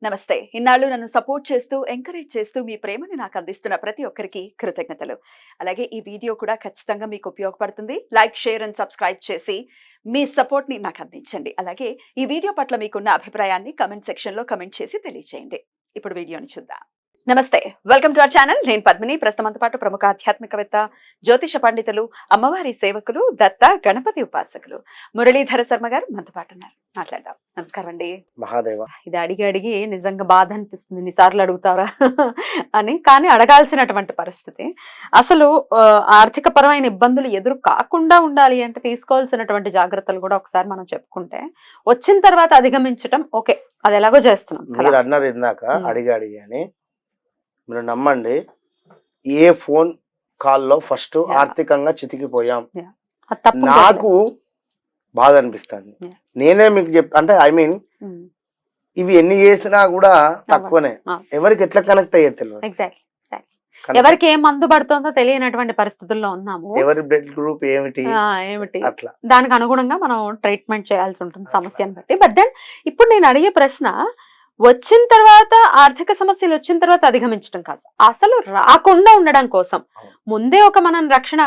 నమస్తే. ఇన్నాళ్ళు నన్ను సపోర్ట్ చేస్తూ, ఎంకరేజ్ చేస్తూ మీ ప్రేమని నాకు అందిస్తున్న ప్రతి ఒక్కరికి కృతజ్ఞతలు. అలాగే ఈ వీడియో కూడా ఖచ్చితంగా మీకు ఉపయోగపడుతుంది. లైక్, షేర్ అండ్ సబ్స్క్రైబ్ చేసి మీ సపోర్ట్‌ని నాకు అందించండి. అలాగే ఈ వీడియో పట్ల మీకున్న అభిప్రాయాన్ని కామెంట్ సెక్షన్‌లో కామెంట్ చేసి తెలియజేయండి. ఇప్పుడు వీడియోని చూద్దాం. నమస్తే. Welcome to our channel. నేను పద్మిని. ప్రస్తుతంతో పాటు ప్రముఖ ఆధ్యాత్మికవేత్త, జ్యోతిష పండితులు, అమ్మవారి సేవకులు, దత్త గణపతి ఉపాసకులు మురళీధర శర్మ గారు మనతో పాటు ఉన్నారు. మాట్లాడదాం. నమస్కారం అండి. మహాదేవ. ఇది అడిగి అడిగి నిజంగా బాధ అనిపిస్తుంది. ఎన్నిసార్లు అడుగుతారా అని. కానీ అడగాల్సినటువంటి పరిస్థితి. అసలు ఆర్థిక పరమైన ఇబ్బందులు ఎదురు కాకుండా ఉండాలి అంటే తీసుకోవాల్సినటువంటి జాగ్రత్తలు కూడా ఒకసారి మనం చెప్పుకుంటే, వచ్చిన తర్వాత అధిగమించటం ఓకే, అది ఎలాగో చేస్తున్నాం కదా. మీరు అన్నారు ఇందాక అడిగి అని. మీరు నమ్మండి, ఏ ఫోన్ కాల్లో ఫస్ట్ ఆర్థికంగా చితికిపోయాం అది తప్పు నాకు బాధ అనిపిస్తుంది. నేనే మీకు అంటే ఐ మీన్ ఇవి ఎన్ని చేసినా కూడా తక్కువనే. ఎవరికి ఎట్లా కనెక్ట్ అయ్యేది తెలియదు. ఎగ్జాక్ట్లీ. ఎవరికి ఏం మందు పడుతుందో తెలియనటువంటి పరిస్థితుల్లో ఉన్నాము. ఎవరి బ్లడ్ గ్రూప్ ఏమిటి అట్లా దానికి అనుగుణంగా మనం ట్రీట్మెంట్ చేయాల్సి ఉంటుంది సమస్యను బట్టి. బట్ దెన్ ఇప్పుడు నేను అడిగే ప్రశ్న, వచ్చిన తర్వాత ఆర్థిక సమస్యలు వచ్చిన తర్వాత అధిగమించడం కాదు, అసలు రాకుండా ఉండడం కోసం ముందే ఒక మనం రక్షణ,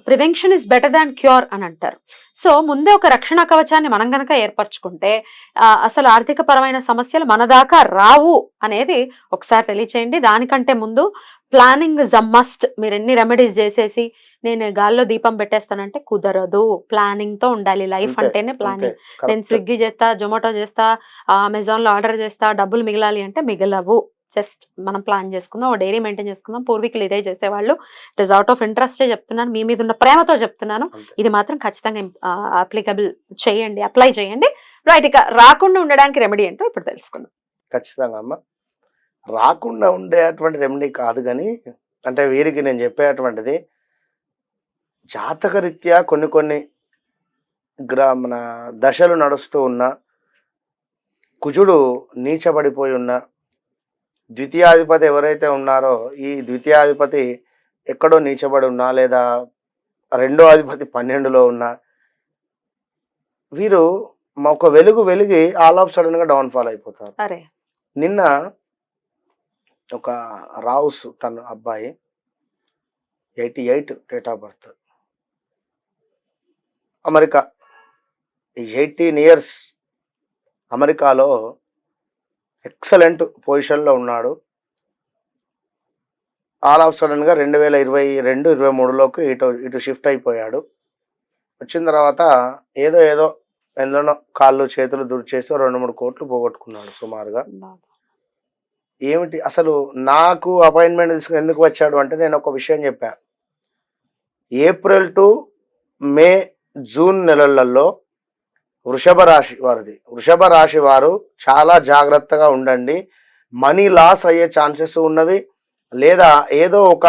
prevention is better than cure అని అంటారు. సో ముందే ఒక రక్షణ కవచాన్ని మనం గనక ఏర్పరచుకుంటే అసలు ఆర్థిక పరమైన సమస్యలు మన దాకా రావు అనేది ఒకసారి తెలియచేయండి. దానికంటే ముందు ప్లానింగ్ ఇస్ అ మస్ట్. మీరు ఎన్ని రెమెడీస్ చేసేసి నేను గాల్లో దీపం పెట్టేస్తానంటే కుదరదు. ప్లానింగ్ తో ఉండాలి. లైఫ్ అంటేనే ప్లానింగ్. నేను స్విగ్గీ చేస్తా, జొమాటో చేస్తా, అమెజాన్ లో ఆర్డర్ చేస్తా, డబ్బులు మిగలాలి అంటే మిగలవు. జస్ట్ మనం ప్లాన్ చేసుకుందాం, ఓ డైరీ మెయింటైన్ చేసుకుందాం. పూర్వీకులు ఇదే చేసేవాళ్ళు. ఇట్ ఇస్ అవుట్ ఆఫ్ ఇంట్రెస్టే చెప్తున్నాను, మీ మీద ఉన్న ప్రేమతో చెప్తున్నాను. ఇది మాత్రం ఖచ్చితంగా అప్లికబుల్ చేయండి, అప్లై చేయండి. రైట్, ఇక రాకుండా ఉండడానికి రెమెడీ ఏంటో ఇప్పుడు తెలుసుకుందాం. ఖచ్చితంగా అమ్మ. రాకుండా ఉండేటువంటి రెమెడీ కాదు, కానీ అంటే వీరికి నేను చెప్పేటువంటిది జాతకరీత్యా కొన్ని మన దశలు నడుస్తూ ఉన్న, కుజుడు నీచబడిపోయి ఉన్న, ద్వితీయాధిపతి ఎవరైతే ఉన్నారో ఈ ద్వితీయాధిపతి ఎక్కడో నీచబడి ఉన్నా, లేదా రెండో అధిపతి 12లో ఉన్నా, వీరు ఒక వెలిగి ఆల్ ఆఫ్ సడన్ గా డౌన్ ఫాల్ అయిపోతారు. నిన్న ఒక రావుస్ తన అబ్బాయి 88 date of birth, America, 18 years అమెరికాలో ఎక్సలెంట్ పొజిషన్లో ఉన్నాడు. ఆల్ ఆఫ్ సడన్గా 2022-23లోకి ఇటు షిఫ్ట్ అయిపోయాడు. వచ్చిన తర్వాత ఏదో ఎందులోనో కాళ్ళు చేతులు దురిచేసి 2-3 కోట్లు పోగొట్టుకున్నాడు సుమారుగా. ఏమిటి అసలు నాకు అపాయింట్మెంట్ తీసుకుని ఎందుకు వచ్చాడు అంటే, నేను ఒక విషయం చెప్పా. ఏప్రిల్ టు మే, జూన్ నెలలలో వృషభ రాశి వారు చాలా జాగ్రత్తగా ఉండండి. మనీ లాస్ అయ్యే ఛాన్సెస్ ఉన్నవి, లేదా ఏదో ఒక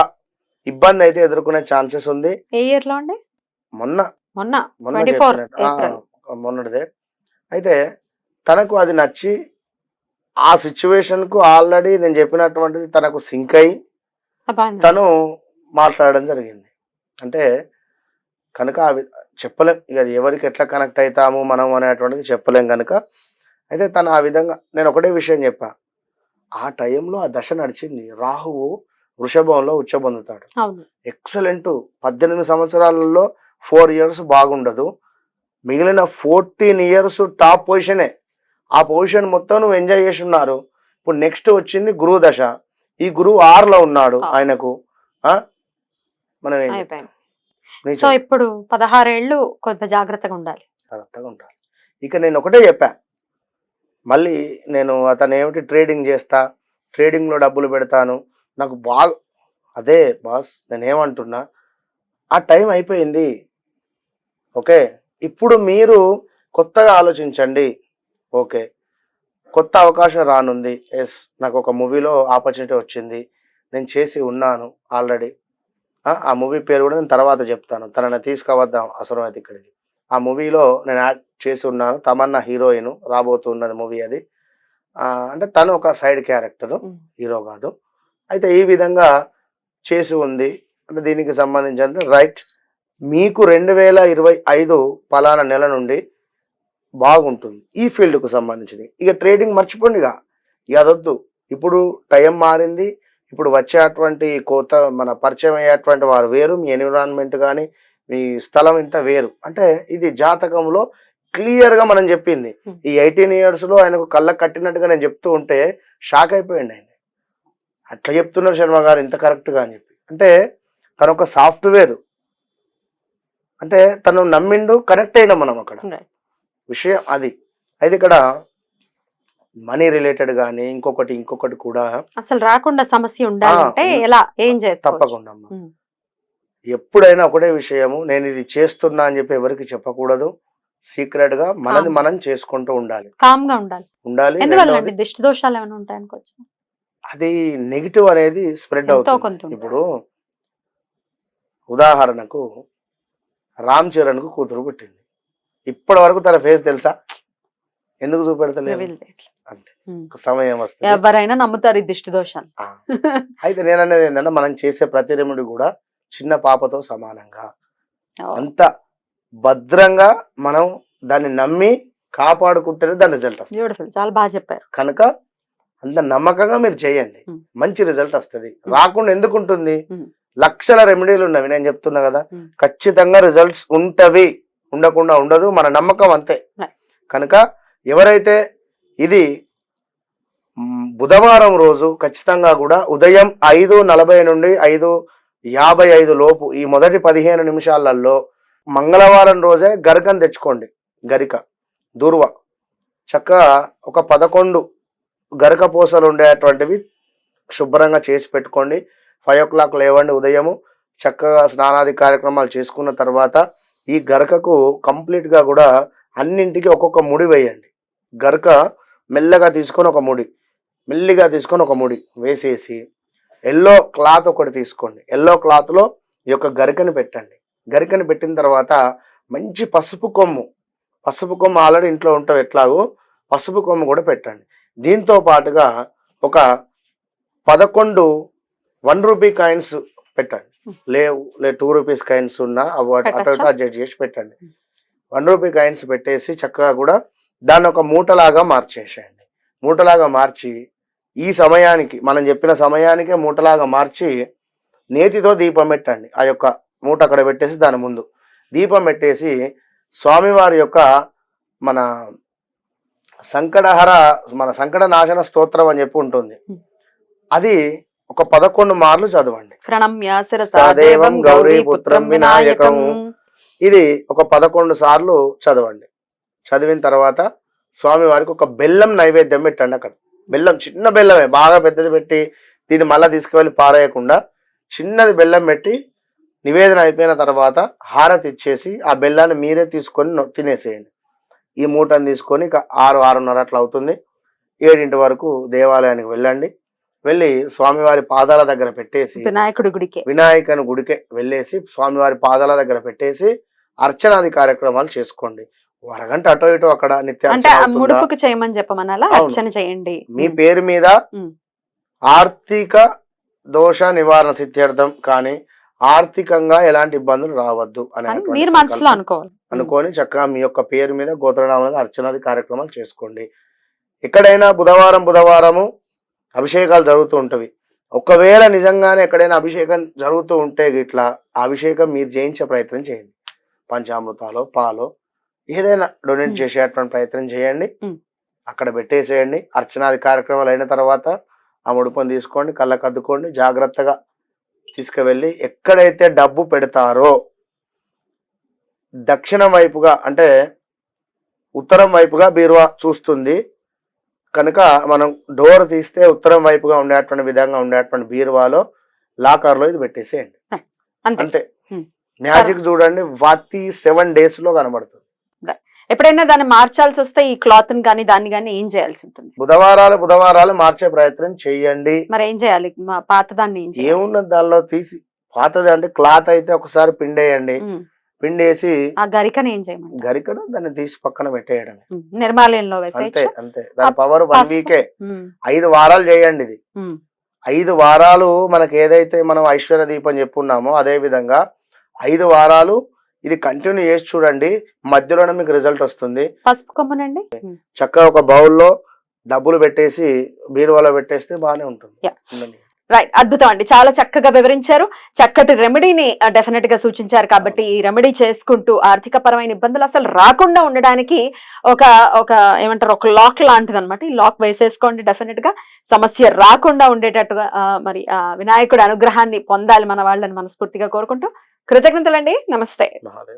ఇబ్బంది అయితే ఎదుర్కొనే ఛాన్సెస్ ఉంది. ఏ ఇయర్ లో అండి? మొన్నటిదే. అయితే తనకు అది నచ్చి ఆ సిచ్యువేషన్కు ఆల్రెడీ నేను చెప్పినటువంటిది తనకు సింక్ అయి తను మాట్లాడడం జరిగింది. అంటే కనుక చెప్పలేం, ఇక అది ఎవరికి ఎట్లా కనెక్ట్ అవుతాము మనం అనేటువంటిది చెప్పలేం కనుక. అయితే తను ఆ విధంగా, నేను ఒకటే విషయం చెప్పా, ఆ టైంలో ఆ దశ నడిచింది. రాహువు వృషభంలో ఉచ్చబొందుతాడు. ఎక్సలెంట్. 18 సంవత్సరాలలో 4 years బాగుండదు, మిగిలిన 14 years టాప్ పొజిషనే. ఆ పొజిషన్ మొత్తం నువ్వు ఎంజాయ్ చేసి ఉన్నారు. ఇప్పుడు నెక్స్ట్ వచ్చింది గురువు దశ. ఈ గురువు 6లో ఉన్నాడు ఆయనకు. మనం సో ఇప్పుడు 16 ఏళ్ళు కొంత జాగ్రత్తగా ఉండాలి. ఇక నేను ఒకటే చెప్పా, మళ్ళీ నేను అతను ఏమిటి ట్రేడింగ్ చేస్తా, ట్రేడింగ్లో డబ్బులు పెడతాను, నాకు బాగా అదే బాస్ నేనేమంటున్నా, ఆ టైం అయిపోయింది. ఓకే, ఇప్పుడు మీరు కొత్తగా ఆలోచించండి. ఓకే, కొత్త అవకాశం రానుంది. ఎస్, నాకు ఒక మూవీలో ఆపర్చునిటీ వచ్చింది, నేను చేసి ఉన్నాను ఆల్రెడీ. ఆ మూవీ పేరు కూడా నేను తర్వాత చెప్తాను, తనని తీసుకువద్దాం అవసరమైతే ఇక్కడికి. ఆ మూవీలో నేను యాక్ట్ చేసి ఉన్నాను. తమన్నా హీరోయిన్, రాబోతున్నది మూవీ అది. అంటే తను ఒక సైడ్ క్యారెక్టరు, హీరో కాదు. అయితే ఈ విధంగా చేసి ఉంది. అంటే దీనికి సంబంధించి రైట్, మీకు 2025 పలానా నెల నుండి బాగుంటుంది ఈ ఫీల్డ్కు సంబంధించింది. ఇక ట్రేడింగ్ మర్చిపోండి. ఇక ఇక అదొద్దు. ఇప్పుడు టైం మారింది. ఇప్పుడు వచ్చేటువంటి కొత్త మన పరిచయం అయ్యేటువంటి వారు వేరు, మీ ఎన్విరాన్మెంట్ కానీ మీ స్థలం ఇంత వేరు. అంటే ఇది జాతకంలో క్లియర్గా మనం చెప్పింది. ఈ 18 years లో ఆయనకు కళ్ళకు కట్టినట్టుగా నేను చెప్తూ ఉంటే షాక్ అయిపోయింది ఆయన. అట్లా చెప్తున్నారు శర్మ గారు ఇంత కరెక్ట్గా అని చెప్పి. అంటే తను ఒక సాఫ్ట్వేర్, అంటే తను నమ్మిండు, కనెక్ట్ అయినా మనం అక్కడ విషయం అది. అయితే ఇక్కడ మనీ రిలేటెడ్ గానీ ఇంకొకటి కూడా అసలు రాకుండా సమస్య ఉండాలంటే ఎలా ఏం చేస్తాం? తప్పకుండా ఎప్పుడైనా ఒకటే విషయము, నేను ఇది చేస్తున్నా అని చెప్పి ఎవరికి చెప్పకూడదు. సీక్రెట్ గా మనది మనం చేసుకుంటూ ఉండాలి, కామ్ గా ఉండాలి. ఎందువల్ల రెండవది, దిష్టి దోషాలు ఏమైనా ఉంటాయి అనుకోవచ్చు. అది నెగిటివ్ అనేది స్ప్రెడ్ అవుతుంది. ఇప్పుడు ఉదాహరణకు రామ్ చరణ్ కు కూతురు పుట్టింది. ఇప్పటి వరకు తన ఫేస్ తెలుసా? ఎందుకు చూపెడతలేదు? అంతే, ఒక సమయం వస్తుంది ఎవరైనా నమ్ముతారు ఈ దిష్టి దోషాలు. అయితే నేను అనేది ఏంటంటే, మనం చేసే ప్రతి రెమెడీ కూడా చిన్న పాపతో సమానంగా, అంత భద్రంగా మనం దాన్ని నమ్మి కాపాడుకుంటేనే దాని రిజల్ట్ వస్తుంది. చాలా బాగా చెప్పారు. కనుక అంత నమ్మకంగా మీరు చేయండి, మంచి రిజల్ట్ వస్తుంది. రాకుండా ఎందుకు ఉంటుంది? లక్షల రెమెడీలు ఉన్నవి, నేను చెప్తున్నా కదా. ఖచ్చితంగా రిజల్ట్స్ ఉంటవి, ఉండకుండా ఉండదు, మన నమ్మకం అంతే. కనుక ఎవరైతే ఇది బుధవారం రోజు ఖచ్చితంగా కూడా ఉదయం 5:40 నుండి 5:55 లోపు, ఈ మొదటి 15 నిమిషాలలో మంగళవారం రోజే గరికను తెచ్చుకోండి. గరిక దూర్వ చక్కగా ఒక 11 గరిక పూసలు ఉండేటువంటివి శుభ్రంగా చేసి పెట్టుకోండి. 5 o'clock లేవండి ఉదయము. చక్కగా స్నానాది కార్యక్రమాలు చేసుకున్న తర్వాత ఈ గరికకు కంప్లీట్గా కూడా అన్నింటికి ఒక్కొక్క ముడి వేయండి. గరిక మెల్లగా తీసుకొని ఒక ముడి, మెల్లిగా తీసుకొని ఒక ముడి వేసేసి ఎల్లో క్లాత్ ఒకటి తీసుకోండి. ఎల్లో క్లాత్లో ఈ యొక్క గరికని పెట్టండి. గరికని పెట్టిన తర్వాత మంచి పసుపు కొమ్ము ఆల్రెడీ ఇంట్లో ఉంటావు ఎట్లాగో, పసుపు కొమ్ము కూడా పెట్టండి. దీంతో పాటుగా ఒక 11 1 rupee కాయిన్స్ పెట్టండి. లే 2 rupees కాయిన్స్ ఉన్నా అటు అడ్జస్ట్ చేసి పెట్టండి. 1 rupee కాయిన్స్ పెట్టేసి చక్కగా కూడా దాన్ని ఒక మూటలాగా మార్చేసేయండి. మూటలాగా మార్చి ఈ సమయానికి, మనం చెప్పిన సమయానికే మూటలాగా మార్చి నేతితో దీపం పెట్టండి. ఆ యొక్క మూట అక్కడ పెట్టేసి దాని ముందు దీపం పెట్టేసి స్వామివారి యొక్క మన సంకట నాశన స్తోత్రం అని చెప్పి ఉంటుంది, అది ఒక 11 మార్లు చదవండి. సదేవం గౌరీపుత్రం వినాయకం, ఇది ఒక 11 సార్లు చదవండి. చదివిన తర్వాత స్వామివారికి ఒక బెల్లం నైవేద్యం పెట్టండి. అక్కడ బెల్లం, చిన్న బెల్లమే, బాగా పెద్దది పెట్టి దీన్ని మళ్ళీ తీసుకువెళ్ళి పారేయకుండా చిన్నది బెల్లం పెట్టి నివేదన అయిపోయిన తర్వాత హారతి ఇచ్చేసి ఆ బెల్లాన్ని మీరే తీసుకొని తినేసేయండి. ఈ మూటను తీసుకొని 6-6:30 అట్లా అవుతుంది. 7 వరకు దేవాలయానికి వెళ్ళండి. వెళ్ళి స్వామివారి పాదాల దగ్గర పెట్టేసి, వినాయకుని గుడికే వెళ్ళేసి స్వామివారి పాదాల దగ్గర పెట్టేసి అర్చనాది కార్యక్రమాలు చేసుకోండి. అరగంట అటో ఇటో అక్కడ ముడుపుకి చేయమని చెప్పమనాలా, అర్చన చేయండి. మీ పేరు మీద ఆర్థిక దోష నివారణ సిద్ధ్యర్థం కానీ ఆర్థికంగా ఎలాంటి ఇబ్బందులు రావద్దు అని మీరు మనసులో అనుకొని చక్కగా మీ యొక్క పేరు మీద గోత్రనామాల అర్చనాది కార్యక్రమాలు చేసుకోండి. ఎక్కడైనా బుధవారము అభిషేకాలు జరుగుతూ ఉంటవి. ఒకవేళ నిజంగానే ఎక్కడైనా అభిషేకం జరుగుతూ ఉంటే గిట్లా అభిషేకం మీరు చేయించే ప్రయత్నం చేయండి. పంచామృతాలో పాలో ఏదైనా డొనేట్ చేసేటువంటి ప్రయత్నం చేయండి. అక్కడ పెట్టేసేయండి. అర్చనాది కార్యక్రమాలు అయిన తర్వాత ఆ ముడుపుని తీసుకోండి, కళ్ళకు అద్దుకోండి. జాగ్రత్తగా తీసుకువెళ్ళి ఎక్కడైతే డబ్బు పెడతారో దక్షిణం వైపుగా, అంటే ఉత్తరం వైపుగా బీరువా చూస్తుంది కనుక మనం డోర్ తీస్తే ఉత్తరం వైపుగా ఉండేటువంటి విధంగా ఉండేటువంటి బీరువాలో లాకర్లో ఇది పెట్టేసేయండి. అంతే. మ్యాజిక్ చూడండి 47 days లో కనబడుతుంది. ఎప్పుడైనా దాన్ని మార్చాల్సి వస్తే ఈ క్లాత్ కానీ దాన్ని కానీ ఏం చేయాల్సి ఉంటుంది? బుధవారాలు మార్చే ప్రయత్నం చేయండి. మరి ఏం చేయాలి? పాతదాన్ని ఏమున్నది దానిలో తీసి, పాతది అంటే క్లాత్ అయితే ఒకసారి పిండేయండి. పిండేసి ఆ గరికను ఏం చేయమంటారు? గరికను దాన్ని తీసి పక్కన పెట్టేయడమే, నిర్మాలయంలో అంతే. దాని పవర్ 1 week, 5 వారాలు చేయండి. ఇది 5 వారాలు మనకి ఏదైతే మనం ఐశ్వర్య దీపం చెప్పున్నామో అదే విధంగా 5 వారాలు ఇది కంటిన్యూ చేసి చూడండి. మధ్యలోనే మీకు రిజల్ట్ వస్తుంది. పసుపు కొమ్మనండి చక్కగా ఒక బౌల్లో డబ్బులు పెట్టేసి బీరువాలో పెట్టేస్తే బాగానే ఉంటుంది. Yeah. రైట్, అద్భుతం అండి, చాలా చక్కగా వివరించారు. చక్కటి రెమెడీని డెఫినెట్ గా సూచించారు. కాబట్టి ఈ రెమెడీ చేసుకుంటూ ఆర్థిక పరమైన ఇబ్బందులు అసలు రాకుండా ఉండడానికి ఒక ఒక ఏమంటారు, ఒక లాక్ లాంటిది అనమాట. ఈ లాక్ వేసేసుకోండి, డెఫినెట్ గా సమస్య రాకుండా ఉండేటట్టుగా మరి వినాయకుడి అనుగ్రహాన్ని పొందాలి మన వాళ్ళని మనస్ఫూర్తిగా కోరుకుంటూ కృతజ్ఞతలండి. నమస్తే. మహాదేవ్.